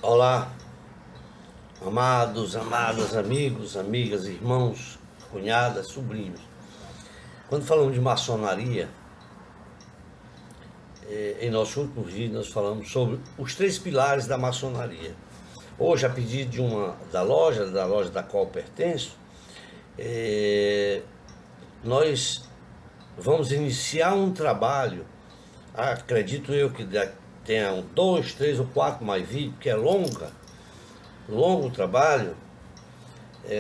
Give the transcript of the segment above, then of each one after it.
Olá, amados, amadas, amigos, amigas, irmãos, cunhadas, sobrinhos. Quando falamos de maçonaria, em nosso último vídeo nós falamos sobre os três pilares da maçonaria. Hoje, a pedido da loja da qual pertenço, nós vamos iniciar um trabalho, acredito eu que tenha 2, 3 ou 4 mais vídeos, que é longo trabalho,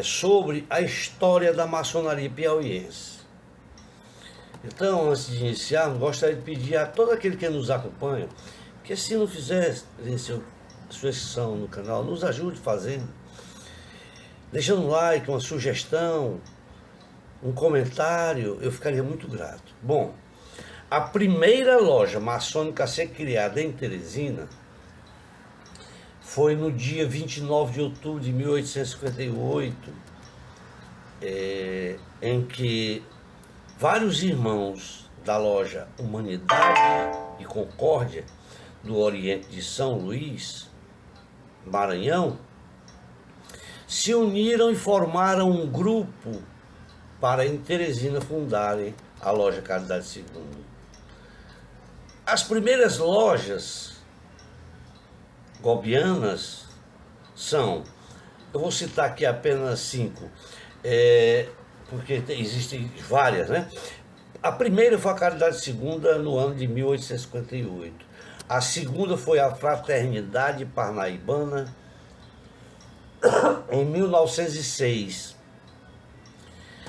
sobre a história da maçonaria piauiense. Então, antes de iniciar, gostaria de pedir a todo aquele que nos acompanha, que se não fizer sua inscrição no canal, nos ajude fazendo, deixando um like, uma sugestão, um comentário, eu ficaria muito grato. Bom, a primeira loja maçônica a ser criada em Teresina foi no dia 29 de outubro de 1858, em que vários irmãos da loja Humanidade e Concórdia do Oriente de São Luís, Maranhão, se uniram e formaram um grupo para em Teresina fundarem a loja Caridade Segunda. As primeiras lojas gobianas são, eu vou citar aqui apenas 5, porque existem várias, né? A primeira foi a Caridade Segunda no ano de 1858. A segunda foi a Fraternidade Parnaibana em 1906.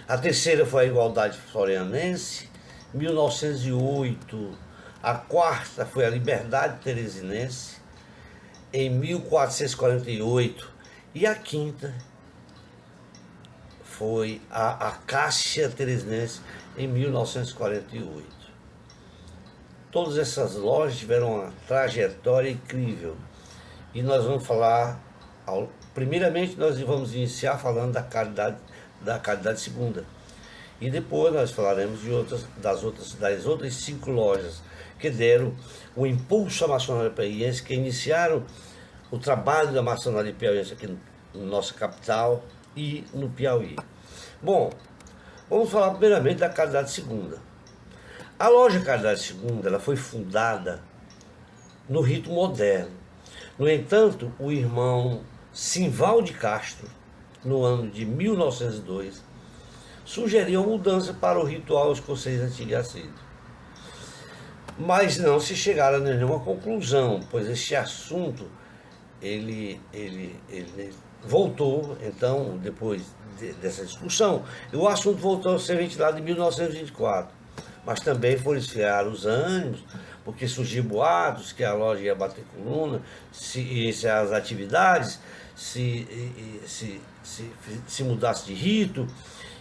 A terceira foi a Igualdade Florianense, 1908. A quarta foi a Liberdade Teresinense, em 1448. E a quinta foi a Acácia Teresinense, em 1948. Todas essas lojas tiveram uma trajetória incrível. E nós vamos falar, primeiramente nós vamos iniciar falando da Caridade Segunda. E depois nós falaremos das outras 5 lojas que deram o impulso à maçonaria piauiense, que iniciaram o trabalho da maçonaria piauiense aqui na nossa capital e no Piauí. Bom, vamos falar primeiramente da Caridade Segunda. A loja Caridade Segunda, ela foi fundada no rito moderno. No entanto, o irmão Simval de Castro, no ano de 1902, sugeriu a mudança para o ritual escocês antigo e assíduo. Mas não se chegaram a nenhuma conclusão, pois este assunto ele voltou, então, depois dessa discussão, e o assunto voltou a ser ventilado em 1924. Mas também foram esfriar os ânimos, porque surgiu boatos que a loja ia bater coluna, iniciar as atividades, se mudasse de rito,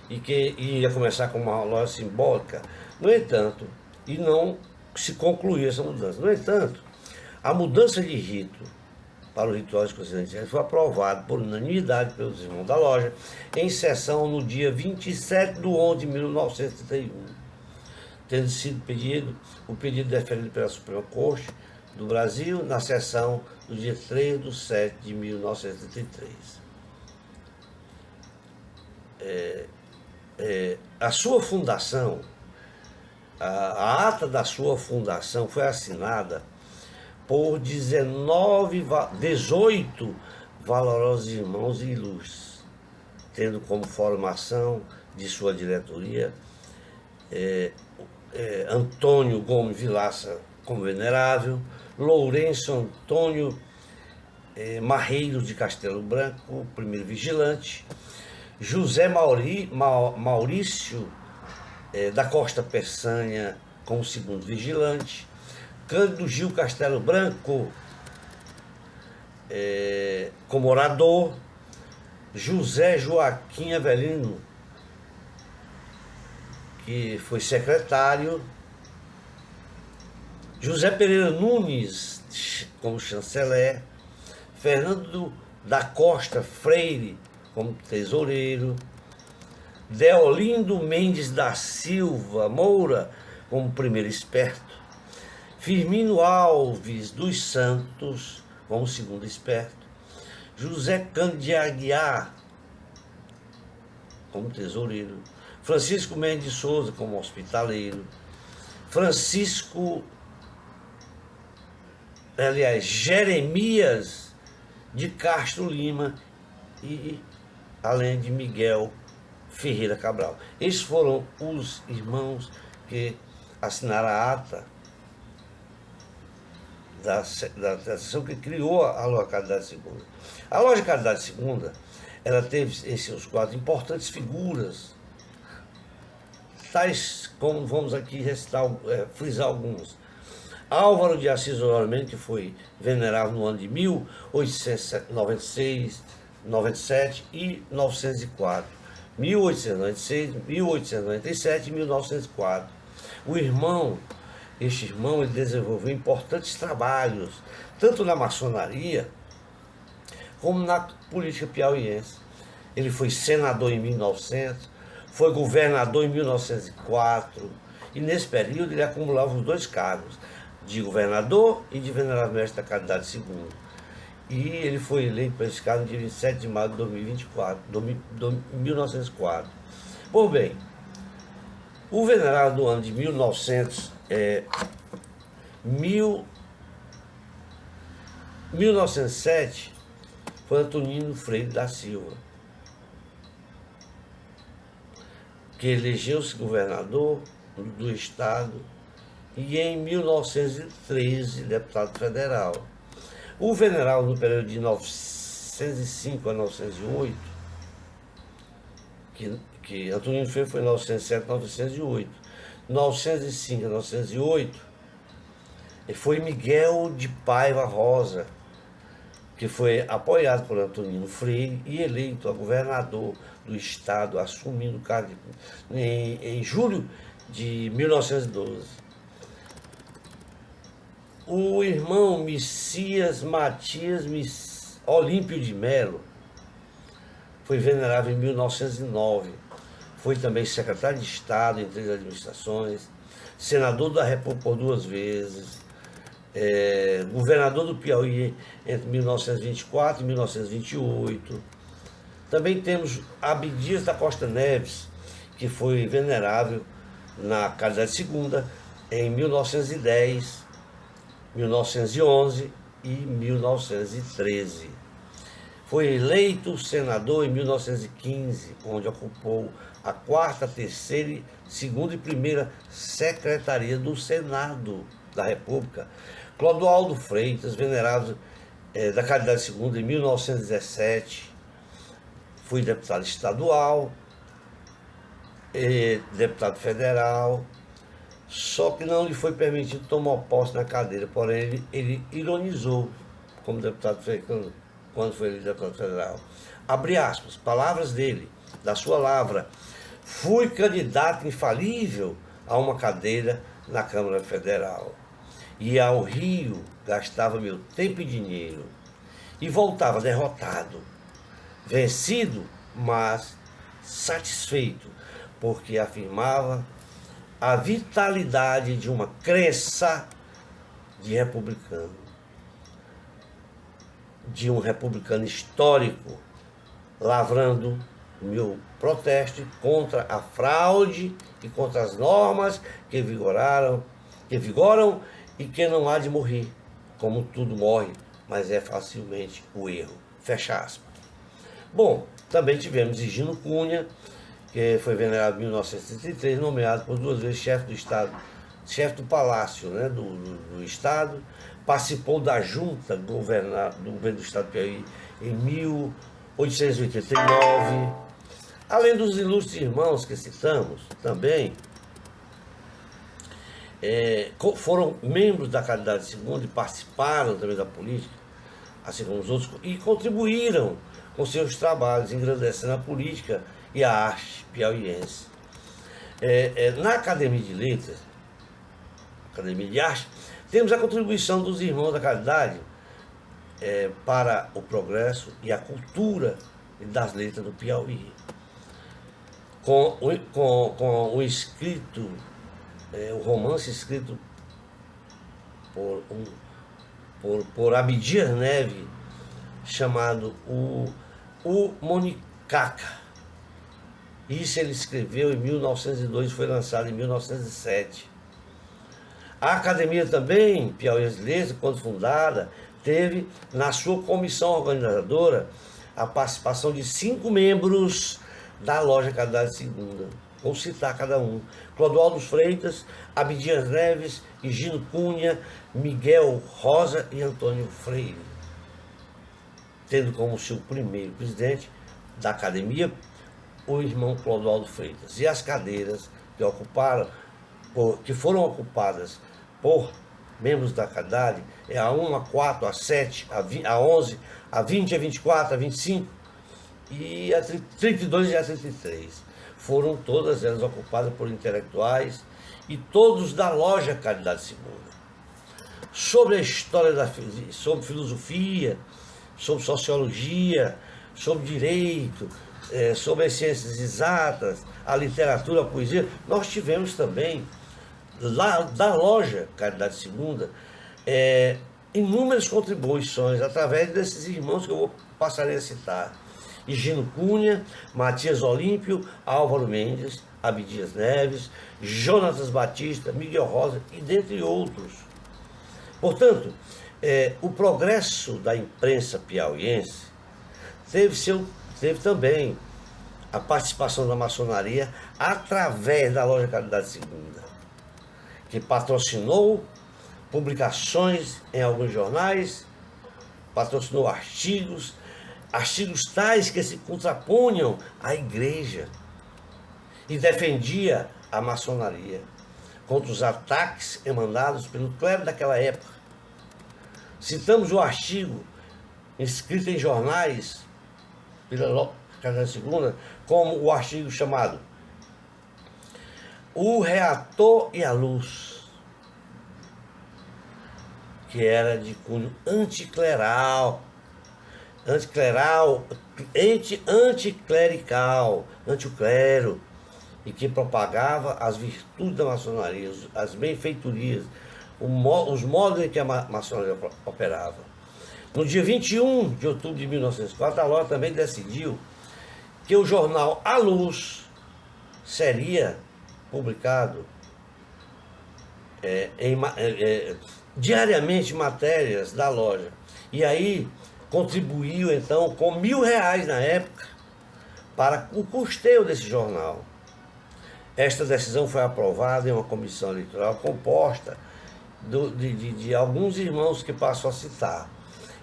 e que ia começar com uma loja simbólica. No entanto, e não se concluiu essa mudança. No entanto, a mudança de rito para o ritual escocês foi aprovado por unanimidade pelos irmãos da loja em sessão no dia 27 de 11 de 1931, tendo sido o pedido deferido pela Suprema Corte do Brasil na sessão do dia 3 de 7 de 1973. A sua fundação, a ata da sua fundação foi assinada por 18 valorosos irmãos e ilustres, tendo como formação de sua diretoria Antônio Gomes Vilaça como venerável, Lourenço Antônio Marreiros de Castelo Branco, primeiro vigilante, José Maurício da Costa Peçanha como segundo vigilante, Cândido Gil Castelo Branco como orador, José Joaquim Avelino, que foi secretário, José Pereira Nunes como chanceler, Fernando da Costa Freire como tesoureiro, Deolindo Mendes da Silva Moura como primeiro esperto, Firmino Alves dos Santos como segundo esperto, José Cândido de Aguiar como tesoureiro, Francisco Mendes de Souza como hospitaleiro, Jeremias de Castro Lima e além de Miguel Ferreira Cabral. Esses foram os irmãos que assinaram a ata da sessão que criou a Loja Caridade Segunda. A Loja Caridade Segunda, ela teve em seus quadros importantes figuras, tais como vamos aqui recitar, frisar alguns. Álvaro de Assis Osório, que foi venerável no ano de 1896, 97 e 904. 1896, 1897 e 1904. Este irmão, ele desenvolveu importantes trabalhos, tanto na maçonaria, como na política piauiense. Ele foi senador em 1900, foi governador em 1904, e nesse período ele acumulava os dois cargos, de governador e de venerável mestre da Caridade Segunda. E ele foi eleito para esse cargo no dia 27 de maio de 1904. Pois bem, o venerável do ano de 1907 foi Antonino Freire da Silva, que elegeu-se governador do estado e em 1913 deputado federal. O venerável no período de 905 a 908, que Antonino Freire foi em 907 a 908, 905 a 908, foi Miguel de Paiva Rosa, que foi apoiado por Antonino Freire e eleito a governador do estado, assumindo o cargo em julho de 1912. O irmão Messias Matias Olímpio de Melo foi venerável em 1909. Foi também secretário de Estado em 3 administrações, senador da República por 2 vezes, governador do Piauí entre 1924 e 1928. Também temos Abdias da Costa Neves, que foi venerável na Caridade Segunda em 1910, 1911 e 1913. Foi eleito senador em 1915, onde ocupou a 4ª, 3ª, 2ª e 1ª secretaria do Senado da República. Clodoaldo Freitas, venerável da Caridade Segunda em 1917, foi deputado estadual, deputado federal, só que não lhe foi permitido tomar posse na cadeira, porém ele ironizou como deputado federal, quando foi eleito deputado federal. Abre aspas, palavras dele, da sua lavra: fui candidato infalível a uma cadeira na Câmara Federal. Ia ao Rio, gastava meu tempo e dinheiro, e voltava derrotado, vencido, mas satisfeito, porque afirmava a vitalidade de uma crença de republicano, de um republicano histórico, lavrando o meu protesto contra a fraude e contra as normas que vigoram e que não há de morrer, como tudo morre, mas é facilmente o erro. Fecha aspas. Bom, também tivemos Higino Cunha, que foi venerável em 1933, nomeado por 2 vezes chefe do Estado, chefe do Palácio, né, do Estado, participou da junta do governo do Estado do Piauí em 1889. Além dos ilustres irmãos que citamos, também foram membros da Caridade Segunda e participaram também da política, assim como os outros, e contribuíram com seus trabalhos, engrandecendo a política e a arte piauiense. Na Academia de Letras, Academia de Arte, temos a contribuição dos irmãos da Caridade para o progresso e a cultura das letras do Piauí. Com o escrito, o romance escrito por Abdias Neves, chamado o Monicaca. Isso ele escreveu em 1902 e foi lançado em 1907. A academia também, Piauiense de Letras, quando fundada, teve na sua comissão organizadora a participação de 5 membros da loja Caridade Segunda. Vou citar cada um: Clodoaldo Freitas, Abdias Neves, Higino Cunha, Miguel Rosa e Antônio Freire, tendo como seu primeiro presidente da academia o irmão Clodoaldo Freitas. E as cadeiras que foram ocupadas por membros da Caridade é a 1, a 4, a 7, a 11, a 20, a 24, a 25 e a 32 e a 33. Foram todas elas ocupadas por intelectuais e todos da loja Caridade Segunda. Sobre a história sobre filosofia, sobre sociologia, sobre direito, sobre as ciências exatas, a literatura, a poesia, nós tivemos também, lá da loja Caridade Segunda, inúmeras contribuições através desses irmãos que eu passarei a citar: Higino Cunha, Matias Olímpio, Álvaro Mendes, Abdias Neves, Jonatas Batista, Miguel Rosa e dentre outros. Portanto, o progresso da imprensa piauiense teve também a participação da maçonaria através da loja Caridade Segunda, que patrocinou publicações em alguns jornais, patrocinou artigos tais que se contrapunham à igreja e defendia a maçonaria contra os ataques emanados pelo clero daquela época. Citamos o artigo escrito em jornais pela Caridade Segunda, como o artigo chamado O Reator e a Luz, que era de cunho anticlerical, anti o clero, e que propagava as virtudes da maçonaria, as benfeitorias, os modos em que a maçonaria operava. No dia 21 de outubro de 1904, a loja também decidiu que o jornal A Luz seria publicado diariamente matérias da loja. E aí contribuiu então com R$1.000 na época para o custeio desse jornal. Esta decisão foi aprovada em uma comissão eleitoral composta de alguns irmãos que passo a citar: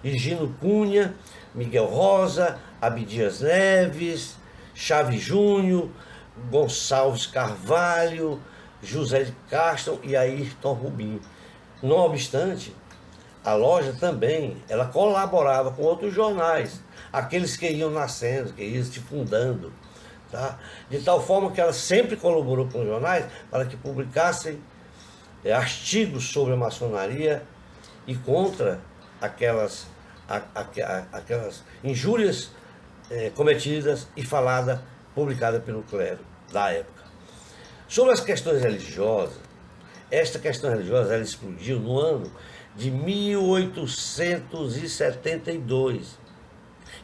Higino Cunha, Miguel Rosa, Abdias Neves, Chaves Júnior, Gonçalves Carvalho, José de Castro e Ayrton Rubim. Não obstante, a loja também ela colaborava com outros jornais, aqueles que iam nascendo, que iam se fundando, tá? De tal forma que ela sempre colaborou com os jornais para que publicassem artigos sobre a maçonaria e contra aquelas injúrias cometidas e publicadas pelo clero da época. Sobre as questões religiosas, esta questão religiosa ela explodiu no ano de 1872.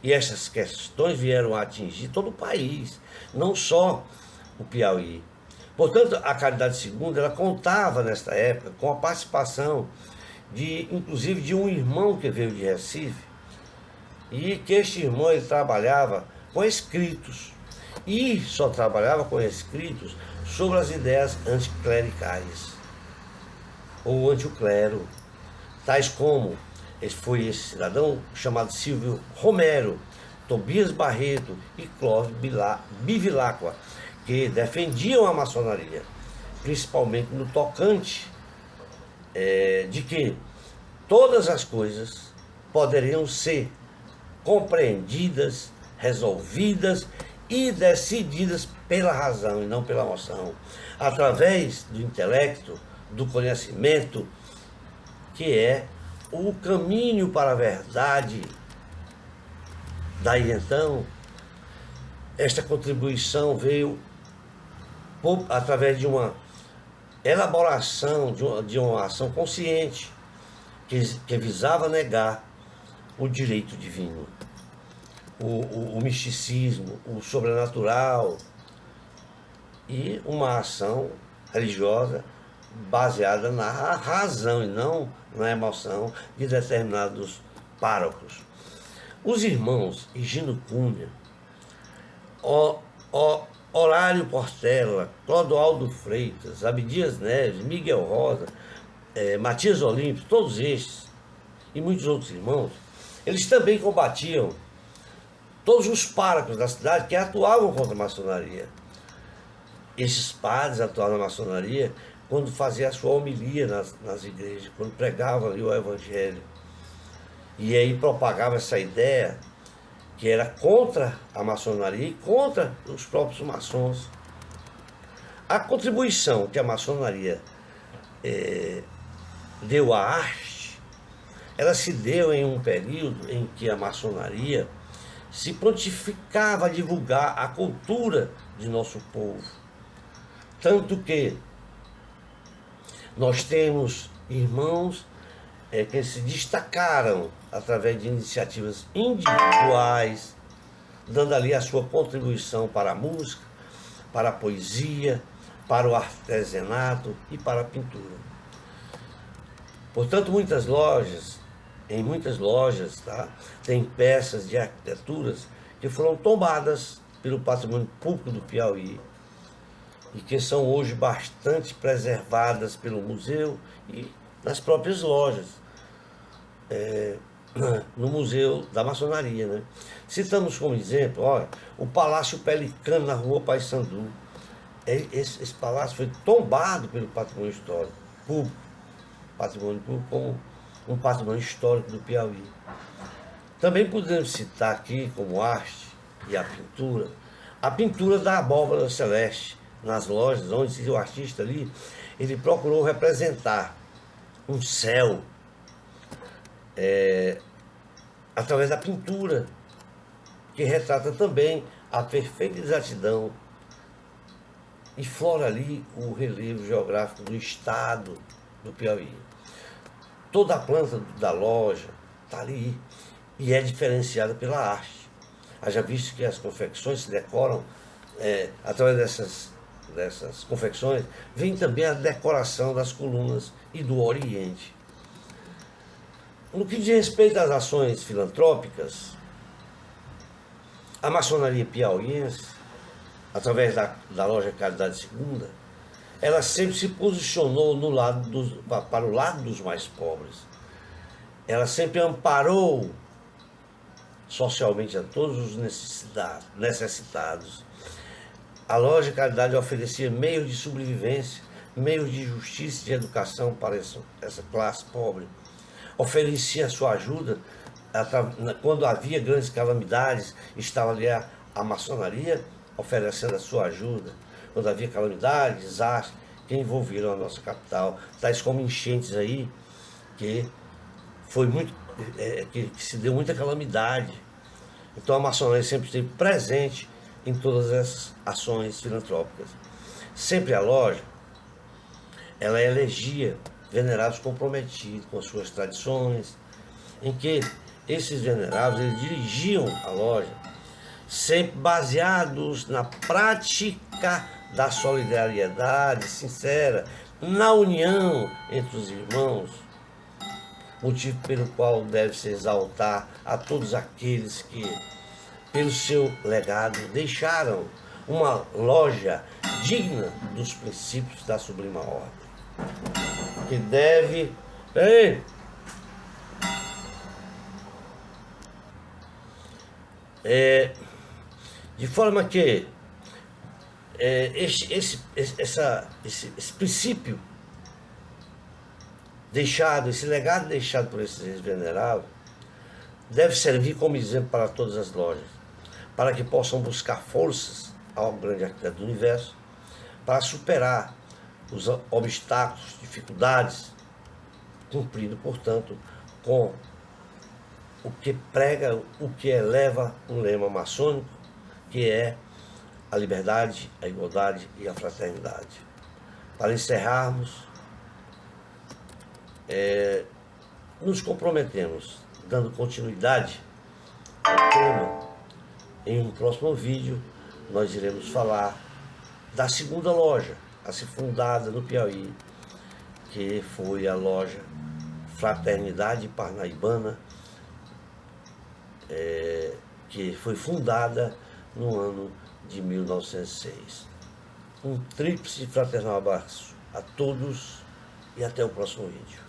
E essas questões vieram a atingir todo o país, não só o Piauí. Portanto, a Caridade Segunda ela contava nesta época com a participação inclusive de um irmão que veio de Recife, e que este irmão ele trabalhava com escritos, e só trabalhava com escritos sobre as ideias anticlericais ou anti-clero, tais como foi esse cidadão chamado Silvio Romero, Tobias Barreto e Clóvis Bivilacqua, que defendiam a maçonaria, principalmente no tocante de que todas as coisas poderiam ser compreendidas, resolvidas e decididas pela razão e não pela emoção, através do intelecto, do conhecimento, que é o caminho para a verdade. Daí então, esta contribuição veio através de uma elaboração de uma ação consciente que visava negar o direito divino, o misticismo, o sobrenatural e uma ação religiosa baseada na razão e não na emoção de determinados párocos. Os irmãos Higino Cunha, Horário Portela, Clodoaldo Freitas, Abdias Neves, Miguel Rosa, Matias Olímpio, todos estes e muitos outros irmãos, eles também combatiam todos os párocos da cidade que atuavam contra a maçonaria. Esses padres atuavam na maçonaria quando faziam a sua homilia nas igrejas, quando pregavam ali o evangelho. E aí propagava essa ideia que era contra a maçonaria e contra os próprios maçons. A contribuição que a maçonaria deu à arte, ela se deu em um período em que a maçonaria se prontificava a divulgar a cultura de nosso povo. Tanto que nós temos irmãos que se destacaram através de iniciativas individuais, dando ali a sua contribuição para a música, para a poesia, para o artesanato e para a pintura. Portanto, em muitas lojas, tá, tem peças de arquiteturas que foram tombadas pelo patrimônio público do Piauí e que são hoje bastante preservadas pelo museu e nas próprias lojas, no Museu da Maçonaria, né? Citamos como exemplo, olha, o Palácio Pelicano na Rua Paissandu. Esse palácio foi tombado pelo patrimônio histórico público, como um patrimônio histórico do Piauí. Também podemos citar aqui como arte e a pintura da abóbora celeste nas lojas, onde o artista ali, ele procurou representar um céu através da pintura, que retrata também a perfeita exatidão e flora ali o relevo geográfico do estado do Piauí. Toda a planta da loja está ali e é diferenciada pela arte. Haja visto que as confecções se decoram através dessas confecções, vem também a decoração das colunas e do Oriente. No que diz respeito às ações filantrópicas, a maçonaria piauiense, através da loja Caridade Segunda, ela sempre se posicionou para o lado dos mais pobres. Ela sempre amparou socialmente a todos os necessitados. A loja Caridade oferecia meios de sobrevivência, meios de justiça e de educação para essa classe pobre. Oferecia a sua ajuda quando havia grandes calamidades, estava ali a maçonaria oferecendo a sua ajuda. Quando havia calamidades, desastres que envolveram a nossa capital, tais como enchentes aí, que se deu muita calamidade. Então a maçonaria sempre esteve presente em todas essas ações filantrópicas. Sempre a loja, ela elegia venerados comprometidos com as suas tradições, em que esses venerados eles dirigiam a loja, sempre baseados na prática da solidariedade sincera, na união entre os irmãos, motivo pelo qual deve-se exaltar a todos aqueles que, pelo seu legado, deixaram uma loja digna dos princípios da sublima ordem, que deve... de forma que esse princípio deixado, esse legado deixado por esses venerados, deve servir como exemplo para todas as lojas, para que possam buscar forças ao grande arquiteto do universo, para superar os obstáculos, dificuldades, cumprindo, portanto, com o que prega, o que eleva um lema maçônico, que é a liberdade, a igualdade e a fraternidade. Para encerrarmos, nos comprometemos dando continuidade ao tema, em um próximo vídeo nós iremos falar da segunda loja a ser fundada no Piauí, que foi a loja Fraternidade Parnaibana, que foi fundada no ano de 1906. Um tríplice fraternal abraço a todos e até o próximo vídeo.